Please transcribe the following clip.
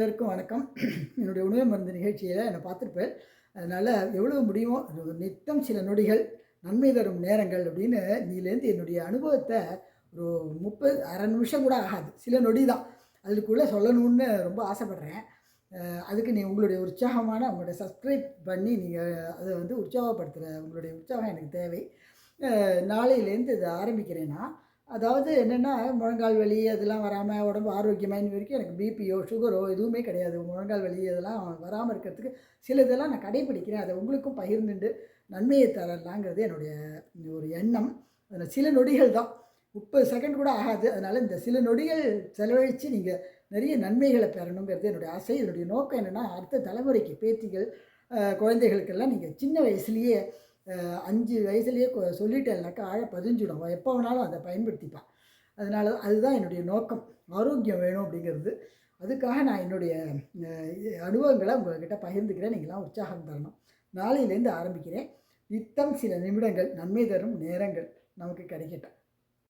அனைவருக்கும் வணக்கம். என்னுடைய உணவு மருந்து நிகழ்ச்சியில் என்னை பார்த்துருப்பேன். அதனால் எவ்வளோ முடியுமோ நித்தம் சில நொடிகள் நன்மை தரும் நேரங்கள் அப்படின்னு நீலேருந்து என்னுடைய அனுபவத்தை ஒரு 30 1/2 நிமிஷம் கூட ஆகாது, சில நொடி தான் அதுக்குள்ளே சொல்லணும்னு ரொம்ப ஆசைப்பட்றேன். அதுக்கு உங்களுடைய உற்சாகமான உங்களுடைய சப்ஸ்கிரைப் பண்ணி நீங்கள் அதை உற்சாகப்படுத்துகிற உங்களுடைய உற்சாகம் எனக்கு தேவை. நாளையிலேருந்து இதை ஆரம்பிக்கிறேன்னா, அதாவது என்னென்னா, முழங்கால் வலி அதெல்லாம் வராமல் உடம்பு ஆரோக்கியமாக இன்னி வரைக்கும் எனக்கு பிபியோ சுகரோ எதுவுமே கிடையாது. முழங்கால் வலி அதெல்லாம் வராமல் இருக்கிறதுக்கு சில இதெல்லாம் நான் கடைப்பிடிக்கிறேன். அதை உங்களுக்கும் பகிர்ந்துண்டு நன்மையை தரலாங்கிறது என்னுடைய ஒரு எண்ணம். அதில் சில நொடிகள் தான், 30 செகண்ட் கூட ஆகாது. அதனால் இந்த சில நொடிகள் செலவழித்து நீங்கள் நிறைய நன்மைகளை பெறணுங்கிறது என்னுடைய ஆசை. இதனுடைய நோக்கம் என்னென்னா, அடுத்த தலைமுறைக்கு பேத்திகள் குழந்தைகளுக்கெல்லாம் நீங்கள் சின்ன வயசுலேயே 5 வயசுலேயே சொல்லிட்டேன்னாக்கா ஆழ பதிஞ்சிடும். எப்போ வேணாலும் அதை பயன்படுத்திப்பான். அதனால அதுதான் என்னுடைய நோக்கம். ஆரோக்கியம் வேணும் அப்படிங்கிறது. அதுக்காக நான் என்னுடைய அனுபவங்களை உங்கள்கிட்ட பகிர்ந்துக்கிறேன். நீங்களாம் உற்சாகம் தரணும். நாளையிலேருந்து ஆரம்பிக்கிறேன். நித்தம் சில நிமிடங்கள் நன்மை தரும் நேரங்கள் நமக்கு கிடைக்கட்டும்.